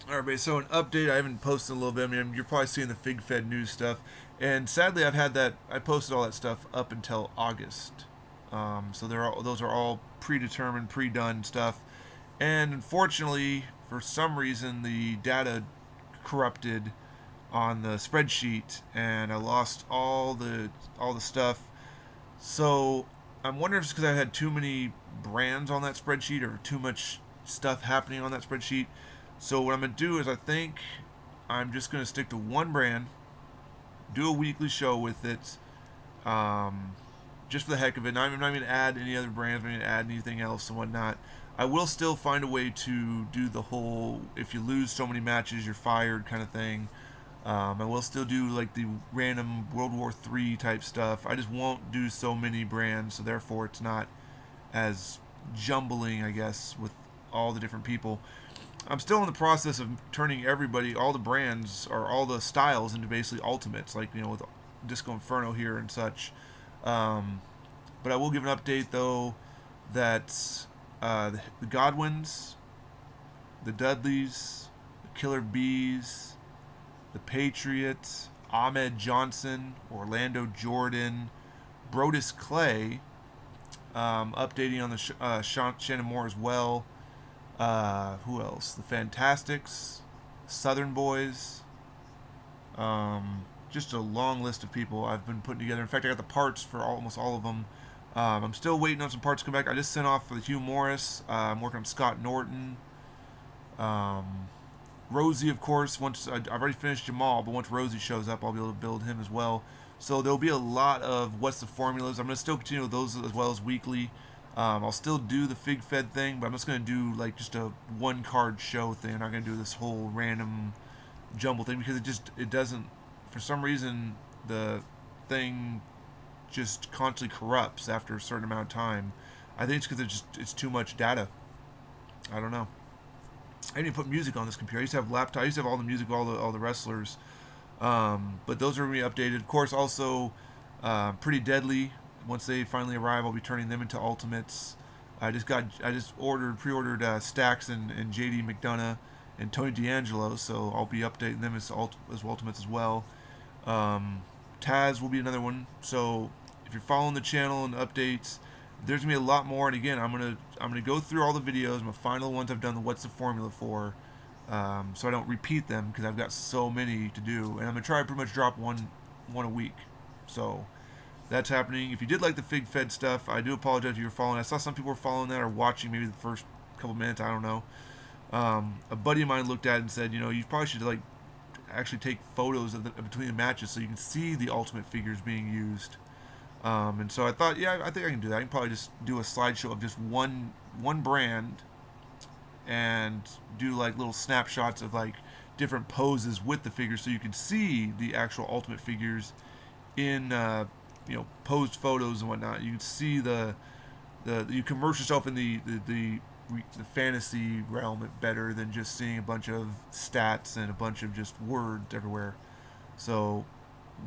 All right, everybody. So an update. I haven't posted in a little bit. I mean, you're probably seeing the Fig Fed news stuff, and sadly, I've had that. I posted all that stuff up until August. So those are all predetermined, pre-done stuff, and unfortunately, for some reason, the data corrupted on the spreadsheet, and I lost all the stuff. So I'm wondering if it's because I had too many brands on that spreadsheet or too much stuff happening on that spreadsheet. So what I'm gonna do is I think I'm just gonna stick to one brand, do a weekly show with it, um, just for the heck of it. I'm not even gonna add any other brands. I'm not gonna add anything else and whatnot. I will still find a way to do the whole if you lose so many matches you're fired kind of thing. I will still do like the random World War III type stuff. I just won't do so many brands, so therefore it's not as jumbling, I guess, with all the different people. I'm still in the process of turning everybody, all the brands or all the styles into basically ultimates, like with Disco Inferno here and such. Um, but I will give an update though that the Godwins, the Dudleys, the Killer Bees, the Patriots, Ahmed Johnson, Orlando Jordan, Brodus Clay, updating on the Shannon Moore as well. Who else? The Fantastics, Southern Boys. Just a long list of people I've been putting together. In fact, I got the parts for almost all of them. I'm still waiting on some parts to come back. I just sent off for the Hugh Morris. I'm working on Scott Norton. Um, Rosie, of course. I've already finished Jamal, but once Rosie shows up, I'll be able to build him as well. So there'll be a lot of what's the formulas. I'm gonna still continue with those as well as weekly. I'll still do the Fig Fed thing, but I'm just gonna do like just a one card show thing. I'm not gonna do this whole random jumble thing because it doesn't. For some reason, the thing just constantly corrupts after a certain amount of time. I think it's because it's too much data. I don't know. I didn't even put music on this computer. I used to have laptop. I used to have all the music, all the wrestlers. But those are going to be updated. Of course, also Pretty Deadly. Once they finally arrive, I'll be turning them into ultimates. I just pre-ordered Stax and JD McDonough and Tony D'Angelo, so I'll be updating them as ultimates as well. Um, Taz will be another one. So if you're following the channel and updates, there's gonna be a lot more. And again, I'm gonna go through all the videos. My final ones I've done the what's the formula for, so I don't repeat them because I've got so many to do. And I'm gonna try to pretty much drop one a week. So that's happening. If you did like the Fig Fed stuff, I do apologize if you were following. I saw some people were following that or watching maybe the first couple minutes. I don't know. A buddy of mine looked at it and said, you probably should like actually take photos of between the matches so you can see the ultimate figures being used. And so I thought, yeah, I think I can do that. I can probably just do a slideshow of just one brand and do like little snapshots of like different poses with the figures, so you can see the actual ultimate figures in posed photos and whatnot. You can see you can immerse yourself in the fantasy realm better than just seeing a bunch of stats and a bunch of just words everywhere. So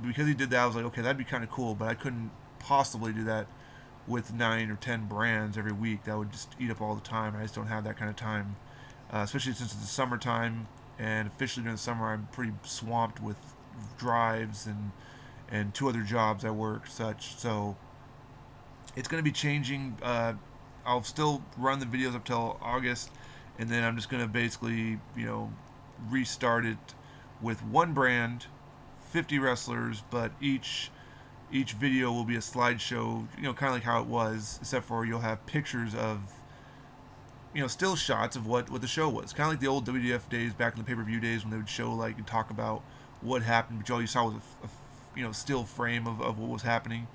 because he did that, I was like, okay, that'd be kind of cool, but I couldn't possibly do that with 9 or 10 brands every week. That would just eat up all the time. I just don't have that kind of time, especially since it's the summertime. And officially during the summer, I'm pretty swamped with drives and 2 other jobs I work, such. So it's going to be changing. I'll still run the videos up till August, and then I'm just going to basically, restart it with one brand, 50 wrestlers, but each video will be a slideshow, kind of like how it was, except for you'll have pictures of, still shots of what the show was. Kind of like the old WWF days back in the pay-per-view days when they would show, like, and talk about what happened, but all you saw was a still frame of what was happening.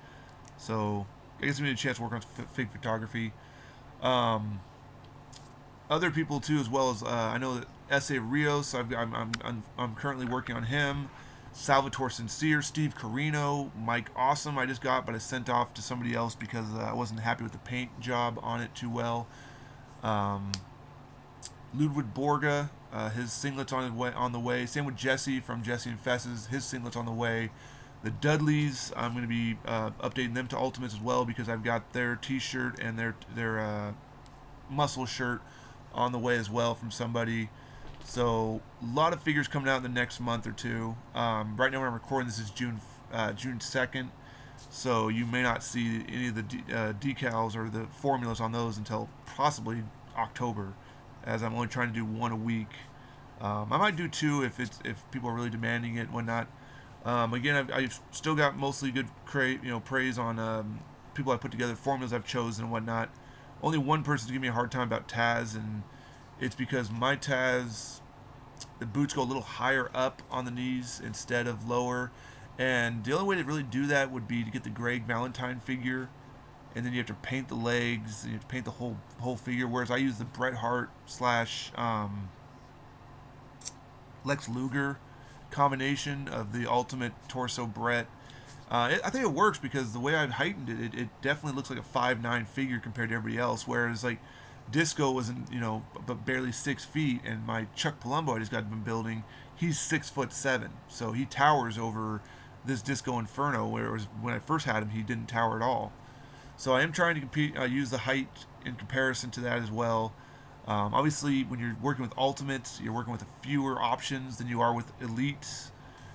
So I guess we need a chance to work on fake photography. Um, Other people too, as well as I know that S.A. Rios. I'm currently working on him. Salvatore Sincere, Steve Carino, Mike Awesome. I just got, but I sent off to somebody else because I wasn't happy with the paint job on it too well. Um, Ludwig Borga, his singlet's on the way. Same with Jesse from Jesse and Fess's. His singlet's on the way. The Dudleys, I'm going to be updating them to Ultimates as well because I've got their T-shirt and their muscle shirt on the way as well from somebody. So a lot of figures coming out in the next month or two. Right now when I'm recording this is June 2nd, so you may not see any of the decals or the formulas on those until possibly October, as I'm only trying to do one a week. I might do two if people are really demanding it and whatnot. Again, I've still got mostly good praise on people I put together, formulas I've chosen and whatnot. Only one person's giving me a hard time about Taz, and it's because my Taz, the boots go a little higher up on the knees instead of lower. And the only way to really do that would be to get the Greg Valentine figure, and then you have to paint the legs, and you have to paint the whole figure. Whereas I use the Bret Hart slash Lex Luger combination of the Ultimate Torso Bret. I think it works because the way I've heightened it definitely looks like a 5'9" figure compared to everybody else. Whereas like Disco wasn't, but barely 6 feet, and my Chuck Palumbo I just got been building, he's 6'7", so he towers over this Disco Inferno. Whereas when I first had him, he didn't tower at all. So I am trying to use the height in comparison to that as well. Obviously, when you're working with Ultimates, you're working with fewer options than you are with Elites.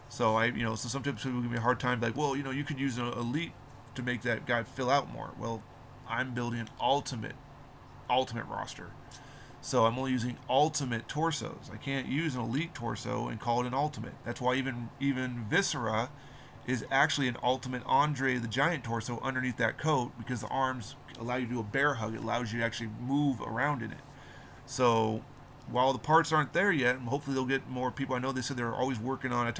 So so sometimes people give me a hard time, like, well, you could use an Elite to make that guy fill out more. Well, I'm building an ultimate roster, so I'm only using ultimate torsos. I can't use an Elite torso and call it an ultimate. That's why even Viscera is actually an ultimate Andre the Giant torso underneath that coat, because the arms allow you to do a bear hug. It allows you to actually move around in it. So while the parts aren't there yet, and hopefully they'll get more people. I know they said they're always working on. I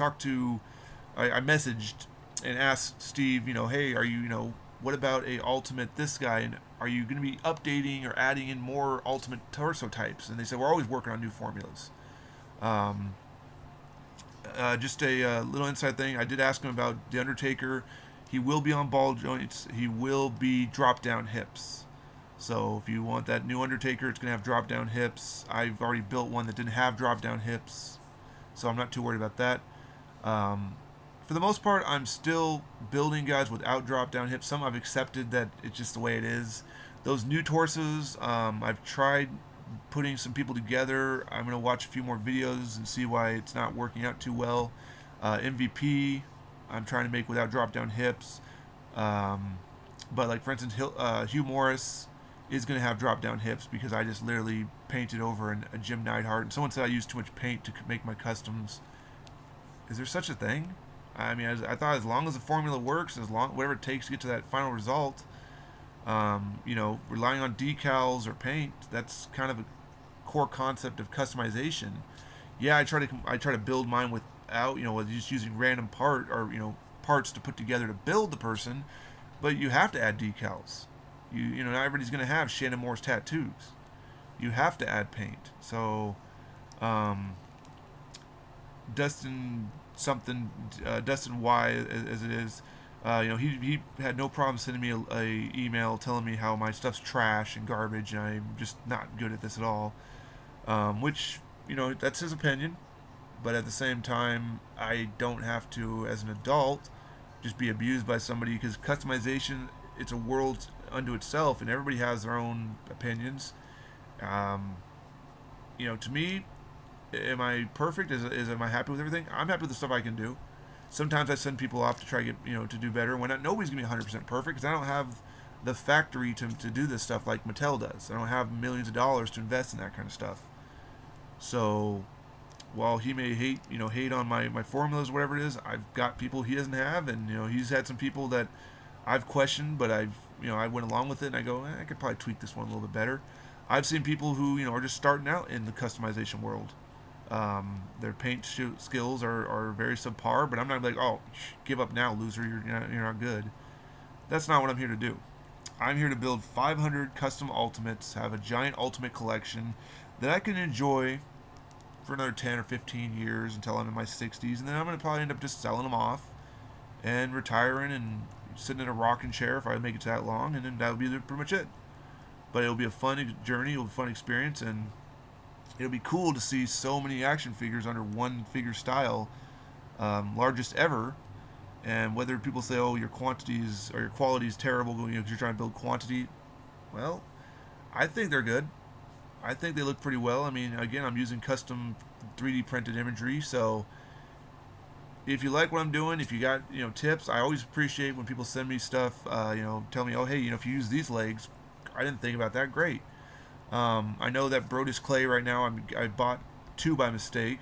messaged and asked Steve, hey, are you, what about a ultimate this guy, and are you going to be updating or adding in more ultimate torso types? And they said we're always working on new formulas. Just a little inside thing. I did ask him about the Undertaker. He will be on ball joints. He will be drop down hips. So if you want that new Undertaker, it's going to have drop down hips. I've already built one that didn't have drop down hips, so I'm not too worried about that. For the most part, I'm still building guys without drop down hips. Some I've accepted that it's just the way it is. Those new torsos, I've tried putting some people together. I'm going to watch a few more videos and see why it's not working out too well. MVP, I'm trying to make without drop down hips. But like for instance, Hugh Morris is going to have drop down hips because I just literally painted over a Jim Neidhart. And someone said I used too much paint to make my customs. Is there such a thing? I mean, I thought as long as the formula works, whatever it takes to get to that final result, relying on decals or paint, that's kind of a core concept of customization. Yeah, I try to build mine without, with just using random parts to put together to build the person, but you have to add decals. Not everybody's going to have Shannon Moore's tattoos. You have to add paint. So, Dustin Y, as it is, he had no problem sending me a email telling me how my stuff's trash and garbage, and I'm just not good at this at all. Which, that's his opinion, but at the same time, I don't have to, as an adult, just be abused by somebody, because customization, it's a world unto itself, and everybody has their own opinions. To me, am I perfect? Am I happy with everything? I'm happy with the stuff I can do. Sometimes I send people off to try to get, to do better. When nobody's gonna be 100% perfect, because I don't have the factory to do this stuff like Mattel does. I don't have millions of dollars to invest in that kind of stuff. So while he may hate on my formulas, whatever it is, I've got people he doesn't have, and he's had some people that I've questioned, but I went along with it, and I go, I could probably tweak this one a little bit better. I've seen people who are just starting out in the customization world. Their paint skills are very subpar, but I'm not like, oh, give up now, loser. You're not good. That's not what I'm here to do. I'm here to build 500 custom ultimates, have a giant ultimate collection that I can enjoy for another 10 or 15 years until I'm in my 60s, and then I'm going to probably end up just selling them off and retiring and sitting in a rocking chair if I make it that long, and then that would be pretty much it. But it'll be a fun journey, it'll be a fun experience, and it'll be cool to see so many action figures under one figure style, largest ever. And whether people say, oh, your quantities or your quality is terrible because you're trying to build quantity, well, I think they're good. I think they look pretty well. I mean, again, I'm using custom 3D printed imagery. So if you like what I'm doing, if you got tips, I always appreciate when people send me stuff. Tell me, oh hey, if you use these legs, I didn't think about that. Great. I know that Brodus clay right now. I bought two by mistake.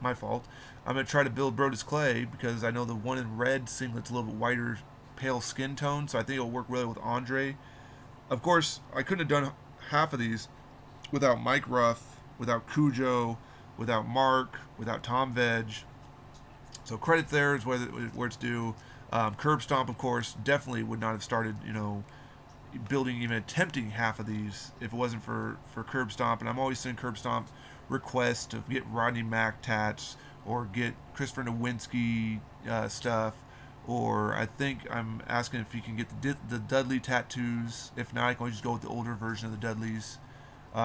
My fault. I'm gonna try to build Brodus clay because I know the one in red singlet's a little bit whiter, pale skin tone, so I think it'll work really with Andre. Of course, I couldn't have done half of these without Mike Ruff, without Cujo, without Mark, without Tom Veg. So credit there is where it's due. Curb Stomp, of course, definitely would not have started, building, even attempting half of these if it wasn't for Curb Stomp. And I'm always sending Curb Stomp requests to get Rodney Mack tats or get Christopher Nowinski stuff. Or I think I'm asking if you can get the Dudley tattoos. If not, I can always just go with the older version of the Dudleys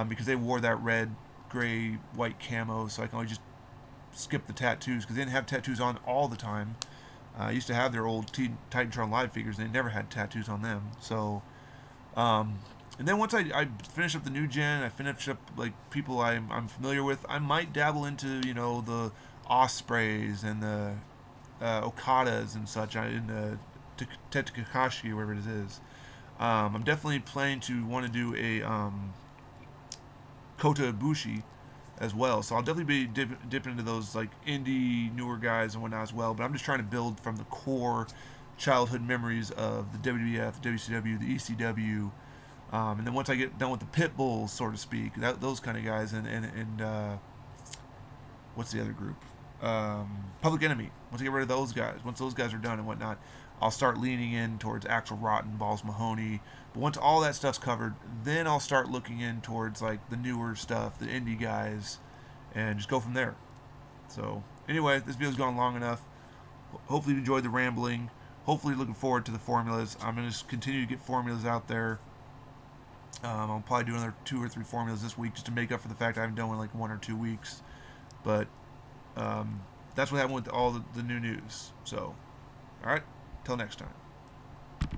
because they wore that red, gray, white camo. So I can always just skip the tattoos because they didn't have tattoos on all the time. I used to have their old Titantron Live figures. They never had tattoos on them. So, and then once I finish up the new gen, I finish up like people I'm familiar with. I might dabble into the Ospreys and the Okadas and such in the Tetkakashi, wherever it is. I'm definitely planning to want to do a Kota Ibushi as well. So I'll definitely be dipping into those like indie newer guys and whatnot as well. But I'm just trying to build from the core childhood memories of the WWF, the WCW, the ECW, and then once I get done with the pit bulls, so to speak, those kind of guys, and what's the other group? Public Enemy. Once I get rid of those guys, once those guys are done and whatnot, I'll start leaning in towards Axl Rotten, Balls Mahoney. But once all that stuff's covered, then I'll start looking in towards like the newer stuff, the indie guys, and just go from there. So anyway, this video's gone long enough. Hopefully you enjoyed the rambling. Hopefully looking forward to the formulas. I'm going to continue to get formulas out there. I'll probably do another 2 or 3 formulas this week just to make up for the fact I haven't done one in like 1 or 2 weeks. But that's what happened with all the new news. So, alright, till next time.